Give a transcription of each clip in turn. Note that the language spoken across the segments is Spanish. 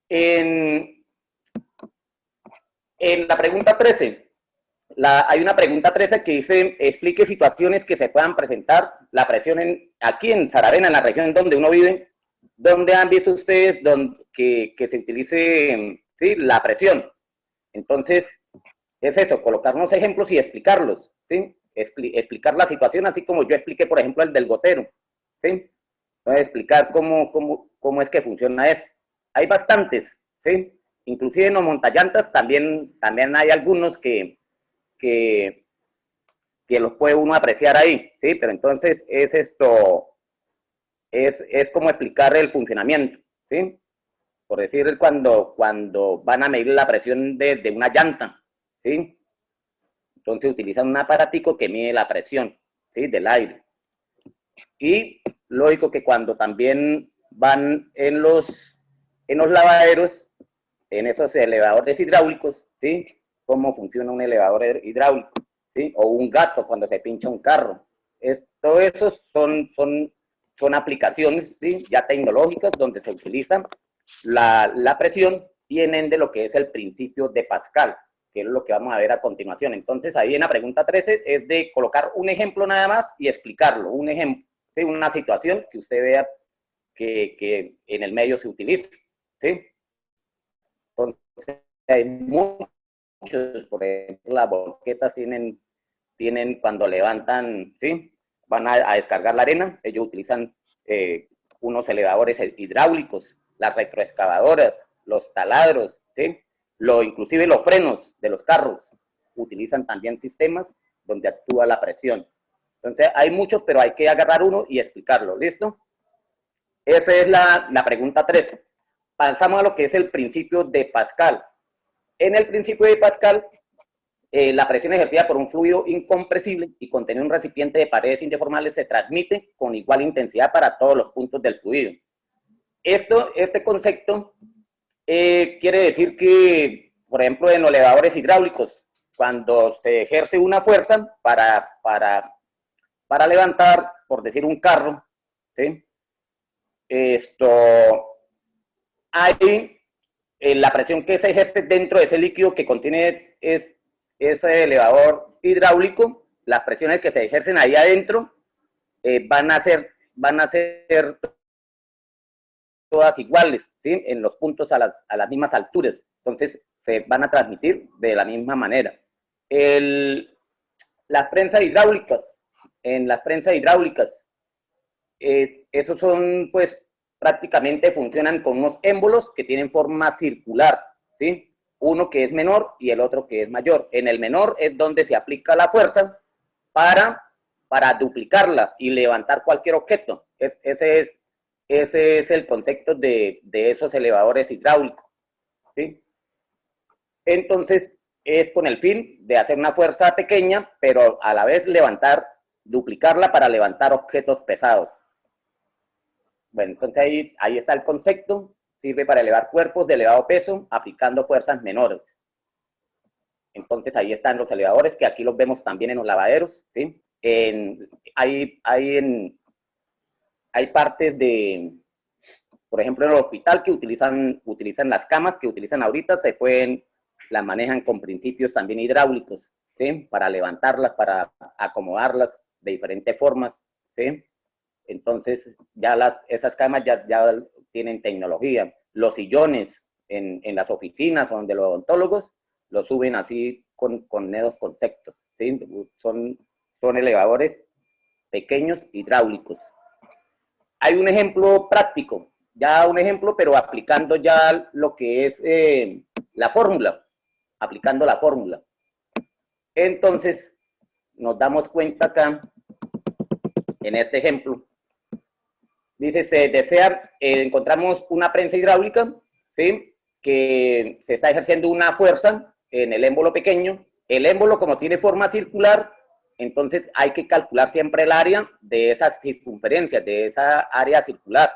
En, en la pregunta 13, hay una pregunta 13 que dice, explique situaciones que se puedan presentar, la presión aquí en Saravena, en la región donde uno vive, donde han visto ustedes que se utilice, ¿sí?, la presión. Entonces, es eso, colocar unos ejemplos y explicarlos, ¿sí? Explicar la situación, así como yo expliqué, por ejemplo, el del gotero, ¿sí? Voy a explicar cómo es que funciona eso. Hay bastantes, ¿sí? Inclusive en los montallantas también hay algunos que, que los puede uno apreciar ahí, ¿sí? Pero entonces es como explicar el funcionamiento, ¿sí? Por decir, cuando van a medir la presión de una llanta, ¿sí? Entonces utilizan un aparatico que mide la presión, ¿sí?, del aire. Y lógico que cuando también van en los lavaderos, en esos elevadores hidráulicos, ¿sí? Cómo funciona un elevador hidráulico, ¿sí? O un gato cuando se pincha un carro. Todo eso son aplicaciones, ¿sí?, ya tecnológicas donde se utiliza la presión, vienen de lo que es el principio de Pascal, que es lo que vamos a ver a continuación. Entonces, ahí en la pregunta 13 es de colocar un ejemplo nada más y explicarlo, un ejemplo, ¿sí?, una situación que usted vea que en el medio se utiliza, ¿sí? Entonces, hay muchos, por ejemplo, las volquetas tienen cuando levantan, ¿sí?, van a descargar la arena, ellos utilizan unos elevadores hidráulicos, las retroexcavadoras, los taladros, ¿sí? Inclusive los frenos de los carros utilizan también sistemas donde actúa la presión. Entonces, hay muchos, pero hay que agarrar uno y explicarlo, ¿listo? Esa es la pregunta 13. Pasamos a lo que es el principio de Pascal. En el principio de Pascal, la presión ejercida por un fluido incompresible y contenido en un recipiente de paredes indeformables se transmite con igual intensidad para todos los puntos del fluido. Este concepto quiere decir que, por ejemplo, en los elevadores hidráulicos, cuando se ejerce una fuerza para levantar, por decir, un carro, ¿sí?, hay la presión que se ejerce dentro de ese líquido que contiene ese elevador hidráulico, las presiones que se ejercen ahí adentro van a ser todas iguales, ¿sí?, en los puntos a las mismas alturas. Entonces, se van a transmitir de la misma manera. Las prensas hidráulicas, en las prensas hidráulicas, esos son, pues, prácticamente funcionan con unos émbolos que tienen forma circular, ¿sí? Uno que es menor y el otro que es mayor. En el menor es donde se aplica la fuerza para duplicarla y levantar cualquier objeto. Ese es el concepto de esos elevadores hidráulicos, ¿sí? Entonces, es con el fin de hacer una fuerza pequeña, pero a la vez duplicarla para levantar objetos pesados. Bueno, entonces ahí está el concepto, sirve para elevar cuerpos de elevado peso aplicando fuerzas menores. Entonces ahí están los elevadores, que aquí los vemos también en los lavaderos, ¿sí? Hay partes por ejemplo, en el hospital que utilizan las camas que utilizan ahorita, las manejan con principios también hidráulicos, ¿sí?, para levantarlas, para acomodarlas de diferentes formas, ¿sí? Entonces, esas camas ya tienen tecnología. Los sillones en las oficinas o donde los odontólogos los suben así con esos conceptos, ¿sí? Son elevadores pequeños hidráulicos. Hay un ejemplo práctico, pero aplicando ya lo que es la fórmula, aplicando la fórmula. Entonces, nos damos cuenta acá, en este ejemplo, dice, encontramos una prensa hidráulica, ¿sí?, que se está ejerciendo una fuerza en el émbolo pequeño. El émbolo, como tiene forma circular, entonces hay que calcular siempre el área de esas circunferencias, de esa área circular.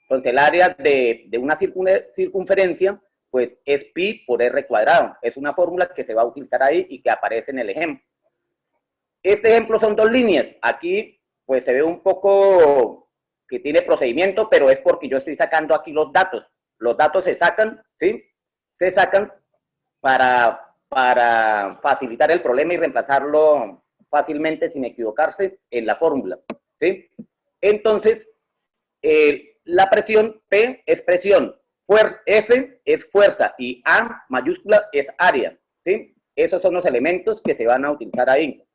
Entonces, el área de una circunferencia, pues, es pi por r cuadrado. Es una fórmula que se va a utilizar ahí y que aparece en el ejemplo. Este ejemplo son dos líneas. Aquí, pues, se ve un poco que tiene procedimiento, pero es porque yo estoy sacando aquí los datos. Los datos se sacan ¿sí? Se sacan para facilitar el problema y reemplazarlo fácilmente sin equivocarse en la fórmula, ¿sí? Entonces, la presión P es presión, F es fuerza y A mayúscula es área, ¿sí? Esos son los elementos que se van a utilizar ahí.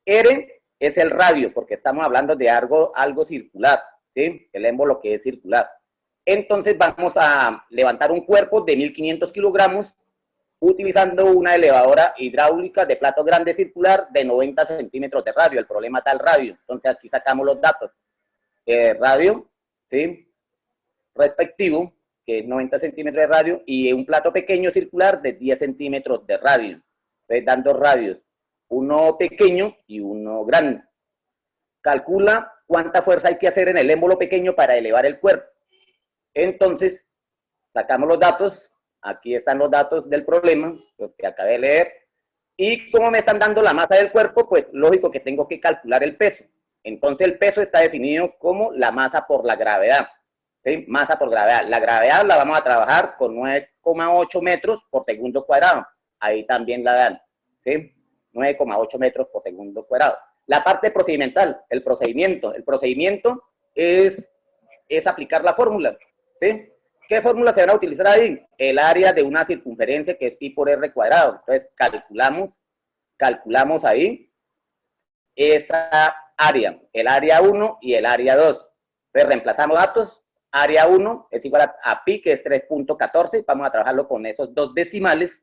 R es el radio, porque estamos hablando de algo circular, ¿sí? El émbolo que es circular. Entonces vamos a levantar un cuerpo de 1500 kilogramos utilizando una elevadora hidráulica de plato grande circular de 90 centímetros de radio. El problema está el radio. Entonces aquí sacamos los datos. Radio, ¿sí? Respectivo, que es 90 centímetros de radio, y un plato pequeño circular de 10 centímetros de radio. Entonces dan dos radios, uno pequeño y uno grande. Calcula cuánta fuerza hay que hacer en el émbolo pequeño para elevar el cuerpo. Entonces, sacamos los datos, aquí están los datos del problema, los que acabé de leer, y como me están dando la masa del cuerpo, pues lógico que tengo que calcular el peso. Entonces el peso está definido como la masa por la gravedad, ¿sí? Masa por gravedad. La gravedad la vamos a trabajar con 9,8 metros por segundo cuadrado, ahí también la dan, ¿sí? 9,8 metros por segundo cuadrado. La parte procedimental, el procedimiento es aplicar la fórmula, ¿sí? ¿Qué fórmula se van a utilizar ahí? El área de una circunferencia que es pi por r cuadrado. Entonces calculamos ahí esa área, el área 1 y el área 2. Entonces reemplazamos datos, área 1 es igual a pi, que es 3.14, vamos a trabajarlo con esos dos decimales,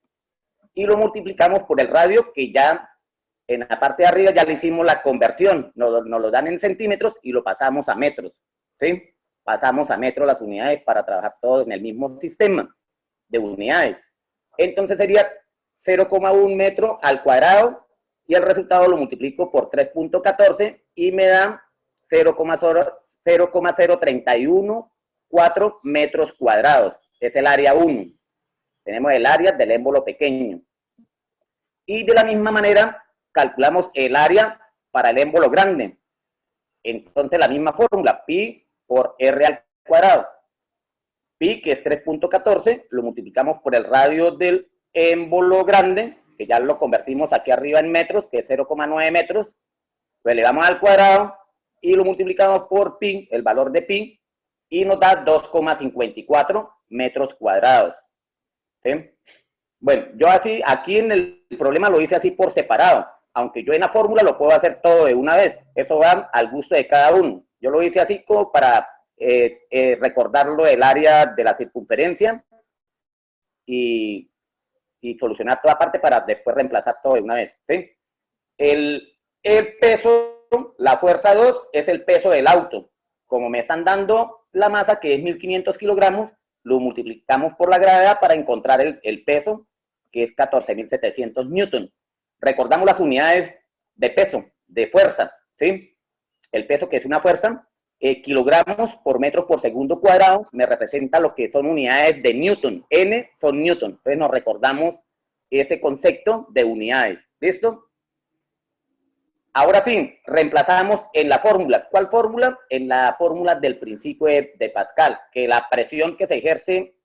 y lo multiplicamos por el radio, que ya en la parte de arriba ya le hicimos la conversión, nos lo dan en centímetros y lo pasamos a metros, ¿sí? Pasamos a metros las unidades para trabajar todos en el mismo sistema de unidades. Entonces sería 0,1 metro al cuadrado y el resultado lo multiplico por 3.14 y me da 0,0314 metros cuadrados. Es el área 1. Tenemos el área del émbolo pequeño. Y de la misma manera calculamos el área para el émbolo grande. Entonces la misma fórmula, pi por r al cuadrado. Pi, que es 3.14, lo multiplicamos por el radio del émbolo grande, que ya lo convertimos aquí arriba en metros, que es 0,9 metros, lo elevamos al cuadrado y lo multiplicamos por pi, el valor de pi, y nos da 2,54 metros cuadrados. ¿Sí? Bueno, yo así, aquí en el problema lo hice así por separado, aunque yo en la fórmula lo puedo hacer todo de una vez, eso va al gusto de cada uno. Yo lo hice así como para recordarlo el área de la circunferencia y solucionar toda parte para después reemplazar todo de una vez, ¿sí? El peso, la fuerza 2 es el peso del auto. Como me están dando la masa, que es 1500 kilogramos, lo multiplicamos por la gravedad para encontrar el peso, que es 14.700 newton. Recordamos las unidades de peso, de fuerza, ¿sí? El peso, que es una fuerza, kilogramos por metro por segundo cuadrado, me representa lo que son unidades de newton. N son newton. Entonces nos recordamos ese concepto de unidades. ¿Listo? Ahora sí, reemplazamos en la fórmula. ¿Cuál fórmula? En la fórmula del principio de Pascal, que la presión que se ejerce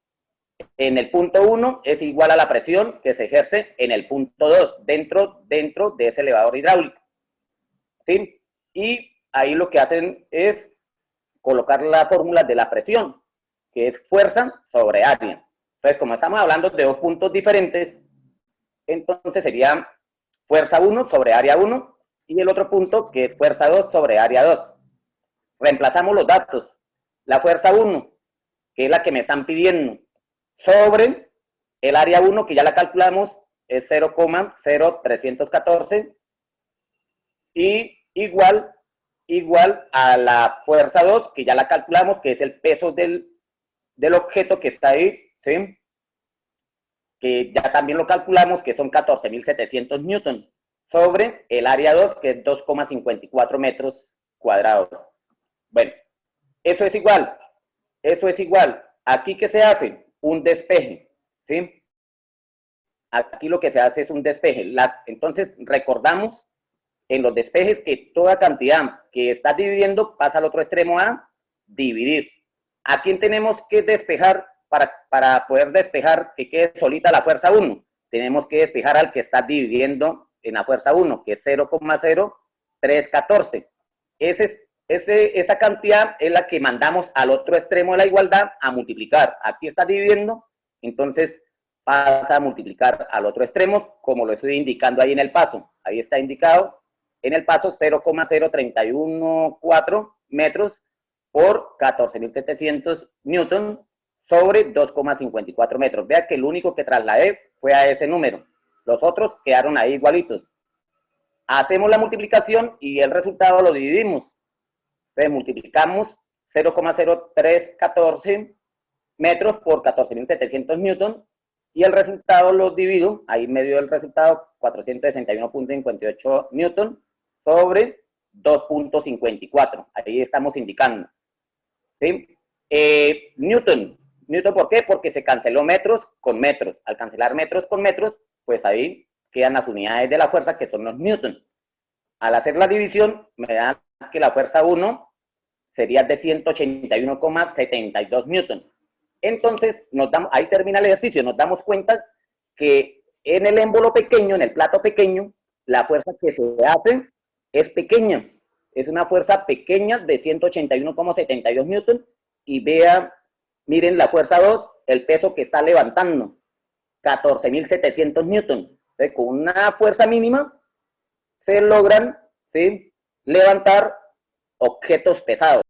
en el punto 1 es igual a la presión que se ejerce en el punto 2, dentro de ese elevador hidráulico. ¿Sí? Y ahí lo que hacen es colocar la fórmula de la presión, que es fuerza sobre área. Entonces, como estamos hablando de dos puntos diferentes, entonces sería fuerza 1 sobre área 1 y el otro punto que es fuerza 2 sobre área 2. Reemplazamos los datos. La fuerza 1, que es la que me están pidiendo, sobre el área 1, que ya la calculamos, es 0,0314 y igual a la fuerza 2, que ya la calculamos, que es el peso del objeto que está ahí, ¿sí? Que ya también lo calculamos, que son 14.700 newton, sobre el área 2, que es 2,54 metros cuadrados. Bueno, eso es igual. Aquí, ¿qué se hace? Un despeje, ¿sí? Aquí lo que se hace es un despeje. Entonces, recordamos en los despejes que toda cantidad que está dividiendo pasa al otro extremo a dividir. ¿A quién tenemos que despejar para poder despejar que quede solita la fuerza 1, tenemos que despejar al que está dividiendo en la fuerza 1, que es 0,0314. Esa cantidad es la que mandamos al otro extremo de la igualdad a multiplicar. Aquí está dividiendo, entonces pasa a multiplicar al otro extremo, como lo estoy indicando ahí en el paso. Ahí está indicado en el paso 0,0314 metros por 14.700 newton sobre 2,54 metros. Vea que el único que trasladé fue a ese número. Los otros quedaron ahí igualitos. Hacemos la multiplicación y el resultado lo dividimos. Entonces multiplicamos 0,0314 metros por 14.700 newton y el resultado lo divido, ahí me dio el resultado 461.58 newton sobre 2.54. Ahí estamos indicando. ¿Sí? Newton. ¿Newton por qué? Porque se canceló metros con metros. Al cancelar metros con metros, pues ahí quedan las unidades de la fuerza que son los newton. Al hacer la división, me da que la fuerza 1 sería de 181,72 newton. Entonces, ahí termina el ejercicio, nos damos cuenta que en el émbolo pequeño, en el plato pequeño, la fuerza que se hace es pequeña. Es una fuerza pequeña de 181,72 newton. Y miren la fuerza 2, el peso que está levantando, 14.700 newton. Entonces, con una fuerza mínima se logran, ¿sí?, levantar objetos pesados.